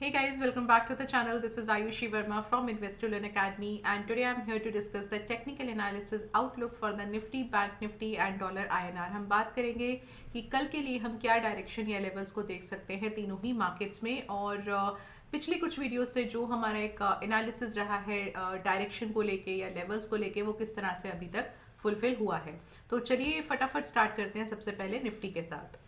Hey guys, welcome back to the channel. This is Ayushi Verma from Invest to Learn Academy, and today I'm here to discuss the technical analysis outlook for the Nifty, Bank Nifty and Dollar INR. हम बात करेंगे कि कल के लिए हम क्या direction या लेवल्स को देख सकते हैं तीनों ही मार्केट्स में, और पिछली कुछ वीडियो से जो हमारा एक एनालिसिस रहा है डायरेक्शन को लेके या लेवल्स को लेके, वो किस तरह से अभी तक फुलफिल हुआ है। तो चलिए फटाफट स्टार्ट करते हैं सबसे पहले निफ्टी के साथ।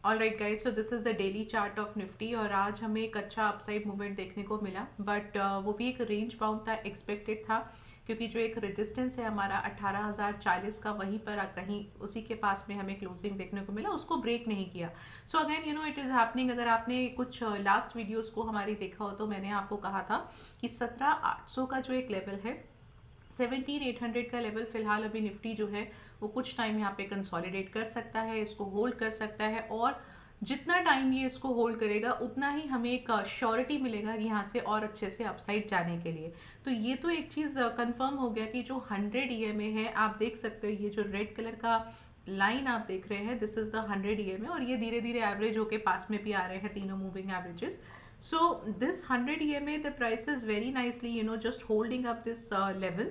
All right guys, so this is the daily chart of Nifty, और आज हमें एक अच्छा अपसाइड मूवमेंट देखने को मिला, बट वो भी एक रेंज बाउंड था, एक्सपेक्टेड था, क्योंकि जो एक रेजिस्टेंस है हमारा 18,040 का, वहीं पर कहीं उसी के पास में हमें क्लोजिंग देखने को मिला, उसको ब्रेक नहीं किया। So again it is happening. अगर आपने कुछ लास्ट वीडियोज़ को हमारी देखा हो तो मैंने आपको कहा था कि 17,800 का जो एक लेवल है, 17,800 का लेवल फिलहाल अभी निफ्टी जो है वो कुछ टाइम यहाँ पे कंसोलिडेट कर सकता है, इसको होल्ड कर सकता है, और जितना टाइम ये इसको होल्ड करेगा उतना ही हमें एक श्योरिटी मिलेगा कि यहाँ से और अच्छे से अपसाइड जाने के लिए। तो ये तो एक चीज़ कंफर्म हो गया कि जो 100 ईएमए है, आप देख सकते हो ये जो रेड कलर का लाइन आप देख रहे हैं, दिस इज द 100 ईएमए, और ये धीरे धीरे एवरेज होके पास में भी आ रहे हैं तीनों moving averages. So this 100 EMA, the price is very nicely just holding up this level.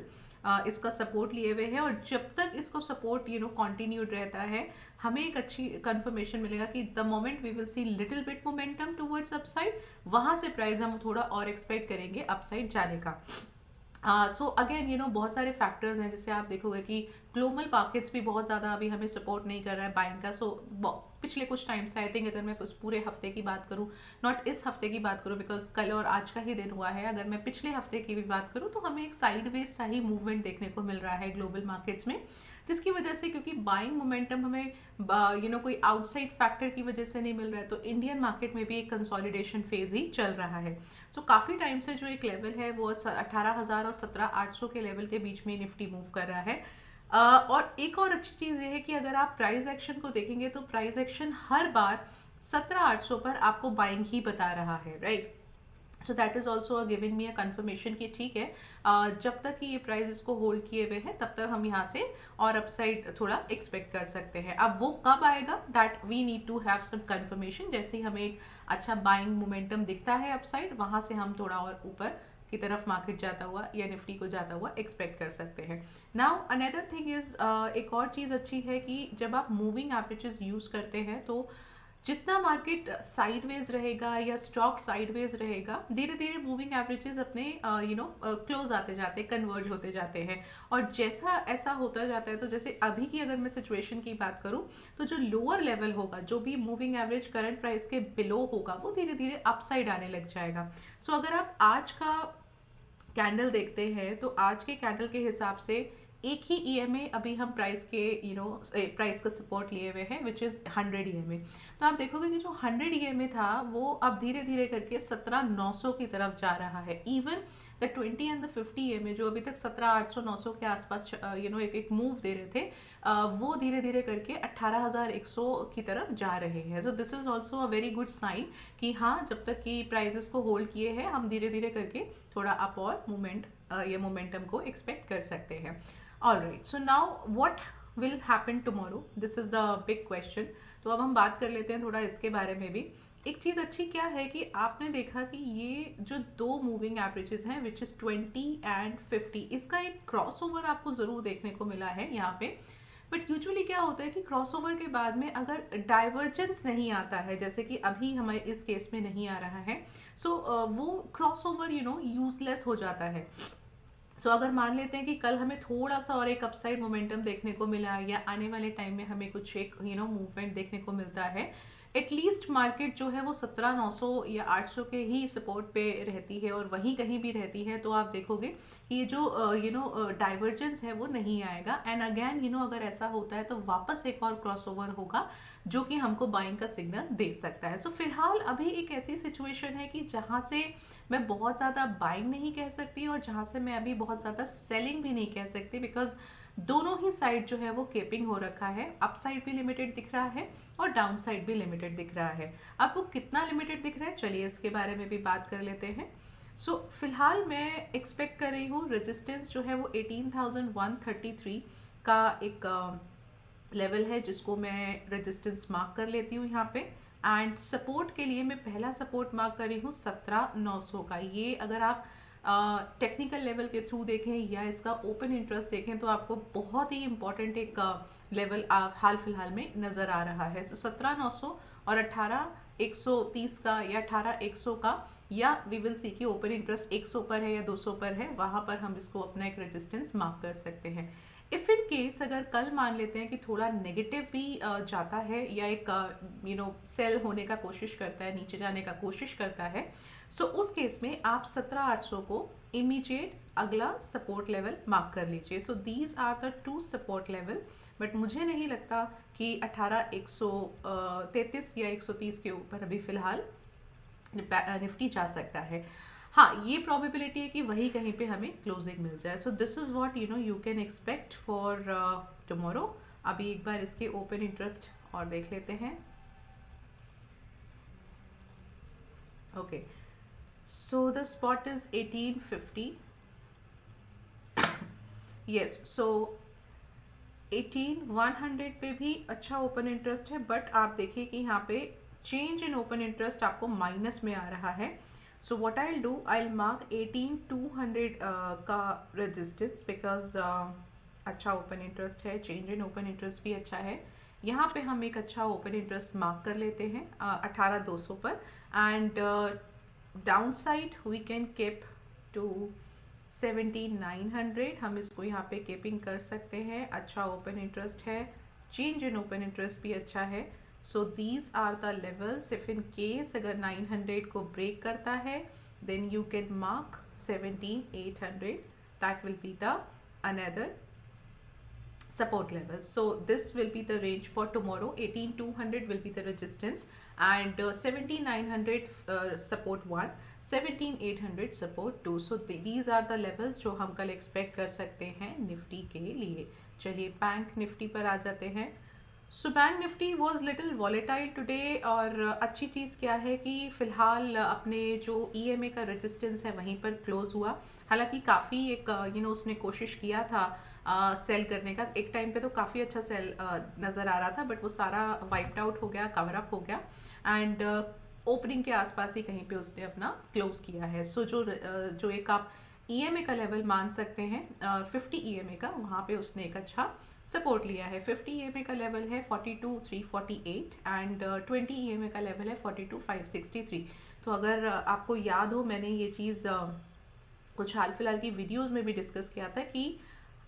इसका सपोर्ट लिए हुए है, और जब तक इसको सपोर्ट कंटिन्यूड रहता है, हमें एक अच्छी कंफर्मेशन मिलेगा कि the moment we will see little bit momentum towards upside, वहां से प्राइस हम थोड़ा और एक्सपेक्ट करेंगे अपसाइड जाने का। सो अगेन बहुत सारे फैक्टर्स हैं, जैसे आप देखोगे कि ग्लोबल मार्केट्स भी बहुत ज़्यादा अभी हमें सपोर्ट नहीं कर रहा है बाइंग का। सो पिछले कुछ टाइम से, आई थिंक अगर मैं उस पूरे हफ्ते की बात करूं, नॉट इस हफ्ते की बात करूं बिकॉज कल और आज का ही दिन हुआ है, अगर मैं पिछले हफ्ते की भी बात करूं तो हमें एक साइडवेज सा ही मूवमेंट देखने को मिल रहा है ग्लोबल मार्केट्स में, जिसकी वजह से, क्योंकि बाइंग मोमेंटम हमें कोई आउटसाइड फैक्टर की वजह से नहीं मिल रहा है, तो इंडियन मार्केट में भी एक कंसोलिडेशन फेज ही चल रहा है। सो काफ़ी टाइम से जो एक लेवल है वो 18,000 और 17,800 के लेवल के बीच में निफ्टी मूव कर रहा है। और एक और अच्छी चीज़ ये है कि अगर आप प्राइस एक्शन को देखेंगे तो प्राइस एक्शन हर बार 17,800 पर आपको बाइंग ही बता रहा है, right. So that is also giving me a conformation कि ठीक है, जब तक कि ये प्राइस इसको होल्ड किए हुए हैं तब तक हम यहाँ से और अपसाइड थोड़ा एक्सपेक्ट कर सकते हैं। अब वो कब आएगा, that we need to have some confirmation. जैसे ही हमें एक अच्छा बाइंग मोमेंटम दिखता है अपसाइड, वहाँ से हम थोड़ा और ऊपर की तरफ मार्केट जाता हुआ या निफ्टी को जाता हुआ एक्सपेक्ट कर सकते हैं। नाउ अनदर थिंग इज, एक और चीज़ अच्छी है कि जब आप मूविंग एवरेजेस यूज़ करते हैं तो जितना मार्केट साइडवेज रहेगा या स्टॉक साइडवेज रहेगा, धीरे धीरे मूविंग एवरेजेस अपने क्लोज आते जाते, कन्वर्ज होते जाते हैं, और जैसा ऐसा होता जाता है, तो जैसे अभी की अगर मैं सिचुएशन की बात करूं, तो जो लोअर लेवल होगा, जो भी मूविंग एवरेज करंट प्राइस के बिलो होगा, वो धीरे धीरे अपसाइड आने लग जाएगा। सो अगर आप आज का कैंडल देखते हैं तो आज के कैंडल के हिसाब से एक ही ईएमए अभी हम प्राइस के प्राइस का सपोर्ट लिए हुए हैं, विच इज 100 ईएमए। तो आप देखोगे कि जो 100 ईएमए था वो अब धीरे धीरे करके 17,900 की तरफ जा रहा है। Even the 20 and the 50 EMA जो अभी तक 17,800 900 के आसपास एक मूव दे रहे थे, वो धीरे धीरे करके 18,100 की तरफ जा रहे हैं। So this is also a very good sign कि हाँ, जब तक कि प्राइजेस को होल्ड किए हैं, हम धीरे धीरे करके थोड़ा अप और मूवमेंट ये मोमेंटम को एक्सपेक्ट कर सकते हैं। All right, so now what will happen tomorrow, this is the big question. तो अब हम बात कर लेते हैं थोड़ा इसके बारे में भी। एक चीज़ अच्छी क्या है कि आपने देखा कि ये जो दो मूविंग एवरेजेस हैं, विच इज़ 20 एंड 50, इसका एक क्रॉस ओवर आपको ज़रूर देखने को मिला है यहाँ पे। बट यूजुअली क्या होता है कि क्रॉसओवर के बाद में अगर डाइवर्जेंस नहीं आता है, जैसे कि अभी हमारे इस केस में नहीं आ रहा है, सो वो क्रॉसओवर यूजलेस हो जाता है। सो अगर मान लेते हैं कि कल हमें थोड़ा सा और एक अपसाइड मोमेंटम देखने को मिला, या आने वाले टाइम में हमें कुछ एक मूवमेंट देखने को मिलता है, एटलीस्ट मार्केट जो है वो 17,900 या 800 के ही सपोर्ट पे रहती है, और वहीं कहीं भी रहती है, तो आप देखोगे कि ये जो डाइवर्जेंस है वो नहीं आएगा। एंड अगेन अगर ऐसा होता है तो वापस एक और क्रॉसओवर होगा जो कि हमको बाइंग का सिग्नल दे सकता है। सो फिलहाल अभी एक ऐसी सिचुएशन है कि जहाँ से मैं बहुत ज़्यादा बाइंग नहीं कह सकती, और जहाँ से मैं अभी बहुत ज़्यादा सेलिंग भी नहीं कह सकती, बिकॉज दोनों ही साइड जो है वो केपिंग हो रखा है। अप साइड भी लिमिटेड दिख रहा है और डाउन साइड भी लिमिटेड दिख रहा है। अब वो कितना लिमिटेड दिख रहा है, चलिए इसके बारे में भी बात कर लेते हैं। सो फिलहाल मैं एक्सपेक्ट कर रही हूँ रेजिस्टेंस जो है वो 18,133 का एक लेवल है, जिसको मैं रेजिस्टेंस मार्क कर लेती हूँ यहाँ पे। एंड सपोर्ट के लिए मैं पहला सपोर्ट मार्क कर रही हूँ 17,900 का। ये अगर आप टेक्निकल लेवल के थ्रू देखें या इसका ओपन इंटरेस्ट देखें तो आपको बहुत ही इंपॉर्टेंट एक लेवल हाल फिलहाल में नज़र आ रहा है। 17,900 और 18,130 का या 18,100 का, या वी विल सी कि ओपन इंटरेस्ट 100 पर है या 200 पर है, वहां पर हम इसको अपना एक रेजिस्टेंस मार्क कर सकते हैं। इफ़ इन केस अगर कल मान लेते हैं कि थोड़ा नेगेटिव भी जाता है या एक सेल होने का कोशिश करता है, नीचे जाने का कोशिश करता है, सो उस केस में आप 17,800 को इमीडिएट अगला सपोर्ट लेवल मार्क कर लीजिए। So these are the two support level, but मुझे नहीं लगता कि 18,133 या 130 के ऊपर अभी फिलहाल निफ्टी जा सकता है। हाँ, ये प्रोबेबिलिटी है कि वही कहीं पे हमें क्लोजिंग मिल जाए। सो this is what you can expect for tomorrow. अभी एक बार इसके ओपन इंटरेस्ट और देख लेते हैं। Okay, so the spot is 1850। Yes, so 18,100 पे भी अच्छा ओपन इंटरेस्ट है, बट आप देखिए कि यहाँ पे चेंज इन ओपन इंटरेस्ट आपको माइनस में आ रहा है। So what I will do, I will mark 18,200 का रेजिस्टेंस, बिकॉज अच्छा ओपन इंटरेस्ट है, चेंज इन ओपन इंटरेस्ट भी अच्छा है। यहाँ पे हम एक अच्छा ओपन इंटरेस्ट मार्क कर लेते हैं 18,200 पर, and down side we can keep to 17,900। हम इसको यहाँ पे कीपिंग कर सकते हैं। अच्छा ओपन इंटरेस्ट है, चेंज इन ओपन इंटरेस्ट भी अच्छा है। So these are the levels. If in case अगर 900 को ब्रेक करता है, then you can mark 17,800। That will be the another support levels. So this will be the range for tomorrow. 18,200 will be the resistance, and 17,900 support 1, 17,800 support 2. So these are the levels जो हम कल expect कर सकते हैं Nifty के लिए। चलिए bank Nifty पर आ जाते हैं। So bank Nifty was little volatile today, और अच्छी चीज़ क्या है कि फ़िलहाल अपने जो ईएमए का रेजिस्टेंस है वहीं पर क्लोज हुआ। हालांकि काफ़ी एक उसने कोशिश किया था सेल करने का, एक टाइम पे तो काफ़ी अच्छा सेल नज़र आ रहा था, बट वो सारा वाइप्ड आउट हो गया, कवर अप हो गया, एंड ओपनिंग के आसपास ही कहीं पे उसने अपना क्लोज किया है। सो जो एक आप ईएमए का लेवल मान सकते हैं 50 ईएमए का, वहाँ पे उसने एक अच्छा सपोर्ट लिया है। 50 ईएमए का लेवल है 42,348, एंड 20 ईएमए का लेवल है 42,563। तो अगर आपको याद हो, मैंने ये चीज़ कुछ हाल फिलहाल की वीडियोस में भी डिस्कस किया था कि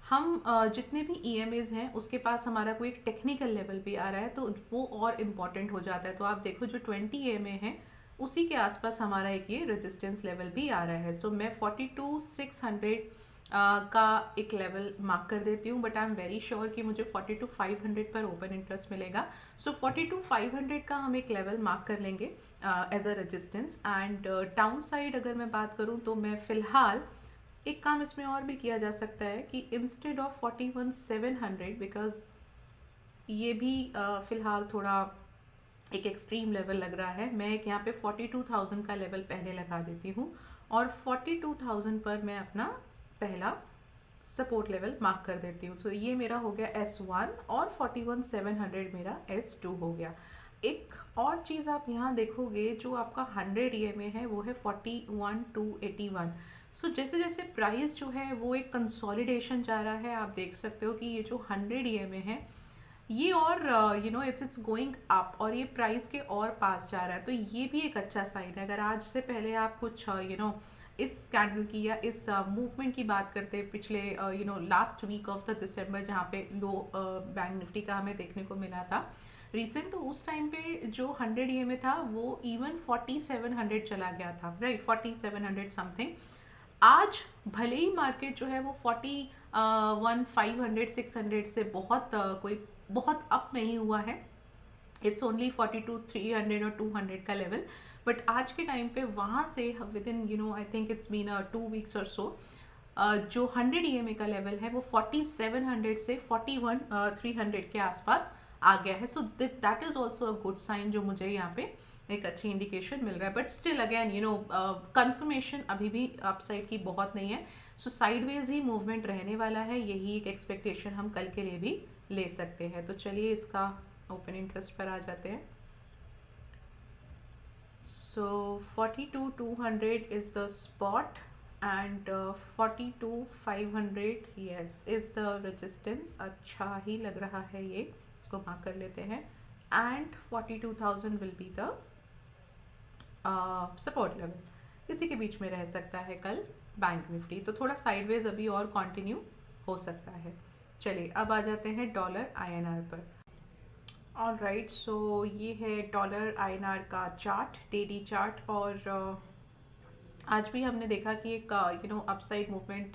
हम जितने भी ईएमएज हैं उसके पास हमारा कोई एक टेक्निकल लेवल भी आ रहा है तो वो और इम्पॉर्टेंट हो जाता है। तो आप देखो जो 20 ईएमए है उसी के आसपास हमारा एक ये रेजिस्टेंस लेवल भी आ रहा है। सो मैं 42,600 का एक लेवल मार्क कर देती हूँ, but I am very sure कि मुझे 42,500 पर ओपन इंटरेस्ट मिलेगा। सो 42,500 का हम एक लेवल मार्क कर लेंगे as a resistance. And down side अगर मैं बात करूँ तो मैं फ़िलहाल एक काम इसमें और भी किया जा सकता है कि इंस्टेड ऑफ 41,700, बिकॉज ये भी फ़िलहाल थोड़ा एक एक्सट्रीम लेवल लग रहा है, मैं एक यहाँ पे 42,000 का लेवल पहले लगा देती हूँ, और 42,000 पर मैं अपना पहला सपोर्ट लेवल मार्क कर देती हूँ। सो ये मेरा हो गया S1, और 41,700 मेरा S2 हो गया। एक और चीज़ आप यहाँ देखोगे, जो आपका 100 ईएमए है वो है 41,281। सो जैसे जैसे प्राइस जो है वो एक कंसोलिडेशन जा रहा है, आप देख सकते हो कि ये जो 100 ईएमए है ये और इट्स गोइंग अप, और ये प्राइस के और पास जा रहा है। तो ये भी एक अच्छा साइन है। अगर आज से पहले आप कुछ इस कैंडल की या इस मूवमेंट की बात करते हैं पिछले last week of the December, जहाँ पे लो बैंक निफ्टी का हमें देखने को मिला था रिसेंट, तो उस टाइम पे जो 100 ईएमए था वो इवन 4700 चला गया था, राइट, 4700 समथिंग। आज भले ही मार्केट जो है वो 41,500 600 से बहुत कोई बहुत अप नहीं हुआ है, इट्स ओनली 42,300 और 200 का लेवल, बट आज के टाइम पे वहाँ से within I think it's been 2 weeks or so, जो 100 ईएमए का लेवल है वो 4700 से 41,300 के आसपास आ गया है। So that is also a good sign, जो मुझे यहाँ पे एक अच्छी इंडिकेशन मिल रहा है। बट स्टिल अगेन कंफर्मेशन अभी भी अपसाइड की बहुत नहीं है। सो साइडवेज ही मूवमेंट रहने वाला है, यही एक एक्सपेक्टेशन हम कल के लिए भी ले सकते हैं। तो चलिए इसका ओपन इंटरेस्ट पर आ जाते हैं। So 42,200 is the spot and 42,500 yes is the resistance. अच्छा ही लग रहा है ये, इसको मार्क कर लेते हैं. And 42,000 will be the support level. इसी के बीच में रह सकता है कल बैंक निफ्टी, तो थोड़ा साइडवेज अभी और कंटिन्यू हो सकता है. चलिए अब आ जाते हैं डॉलर आईएनआर पर. ऑलराइट, सो ये है डॉलर आईएनआर का चार्ट, डेली चार्ट. और आज भी हमने देखा कि एक अपसाइड मूवमेंट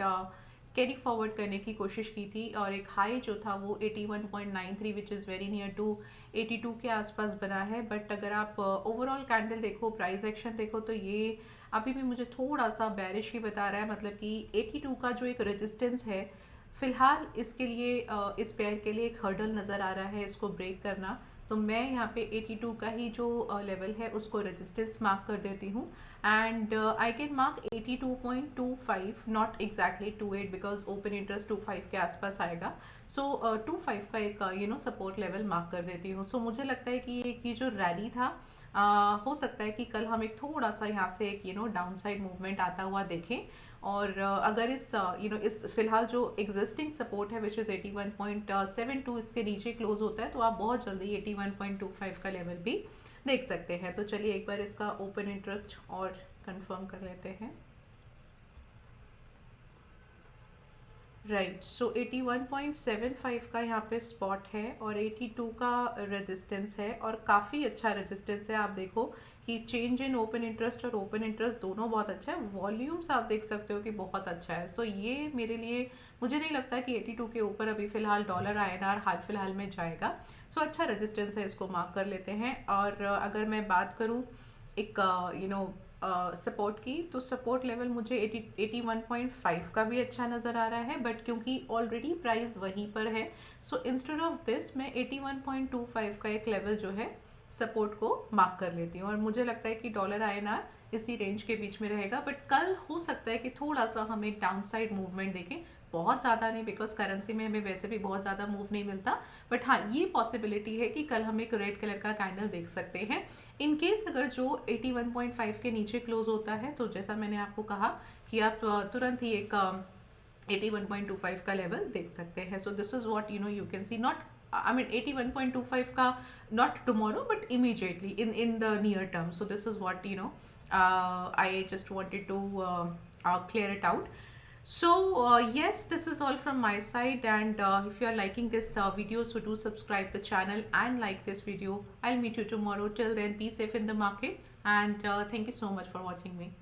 कैरी फॉरवर्ड करने की कोशिश की थी और एक हाई जो था वो 81.93 which is very near to 82 के आसपास बना है. बट अगर आप ओवरऑल कैंडल देखो, प्राइस एक्शन देखो, तो ये अभी भी मुझे थोड़ा सा बेरिश ही बता रहा है. मतलब कि 82 का जो एक रेजिस्टेंस है फिलहाल इसके लिए इस पेयर के लिए एक हर्डल नज़र आ रहा है इसको ब्रेक करना. तो मैं यहाँ पे 82 का ही जो लेवल है उसको रेजिस्टेंस मार्क कर देती हूँ. And I can mark 82.25, not exactly 28 because open interest 25 के आसपास आएगा. सो 25 का एक सपोर्ट लेवल मार्क कर देती हूँ. सो मुझे लगता है कि ये जो रैली था हो सकता है कि कल हम एक थोड़ा सा यहाँ से एक डाउन साइड मूवमेंट आता हुआ देखें. और अगर इस फिलहाल जो एग्जिस्टिंग सपोर्ट है विच इज़ 81.72 इसके नीचे क्लोज होता है तो आप बहुत जल्दी 81.25 का लेवल भी देख सकते हैं. तो चलिए एक बार इसका ओपन इंटरेस्ट और कंफर्म कर लेते हैं. राइट, सो 81.75 का यहाँ पे स्पॉट है और 82 का रेजिस्टेंस है और काफ़ी अच्छा रेजिस्टेंस है. आप देखो कि चेंज इन ओपन इंटरेस्ट और ओपन इंटरेस्ट दोनों बहुत अच्छा है. वॉल्यूम्स आप देख सकते हो कि बहुत अच्छा है. सो ये मेरे लिए, मुझे नहीं लगता कि 82 के ऊपर अभी फ़िलहाल डॉलर आईएनआर हाल फिलहाल में जाएगा. सो अच्छा रेजिस्टेंस है, इसको मार्क कर लेते हैं. और अगर मैं बात करूँ एक सपोर्ट की, तो सपोर्ट लेवल मुझे 81.5 का भी अच्छा नज़र आ रहा है. बट क्योंकि ऑलरेडी प्राइस वहीं पर है, सो इंस्टेड ऑफ दिस मैं 81.25 का एक लेवल जो है सपोर्ट को मार्क कर लेती हूँ. और मुझे लगता है कि डॉलर आईएनआर इसी रेंज के बीच में रहेगा. बट कल हो सकता है कि थोड़ा सा हम एक डाउन साइड मूवमेंट देखें, बहुत ज़्यादा नहीं बिकॉज करेंसी में हमें वैसे भी बहुत ज़्यादा मूव नहीं मिलता. बट हाँ, ये पॉसिबिलिटी है कि कल हम एक रेड कलर का कैंडल देख सकते हैं. इन केस अगर जो 81.5 के नीचे क्लोज होता है तो जैसा मैंने आपको कहा कि आप तुरंत ही एक 81.25 का लेवल देख सकते हैं. So this is what you can see, not I mean 81.25 का, not tomorrow but immediately in the near term. So this is what I just wanted to clear it out. So yes, this is all from my side. And if you are liking this video, so do subscribe the channel and like this video. I'll meet you tomorrow. Till then, be safe in the market, and thank you so much for watching me.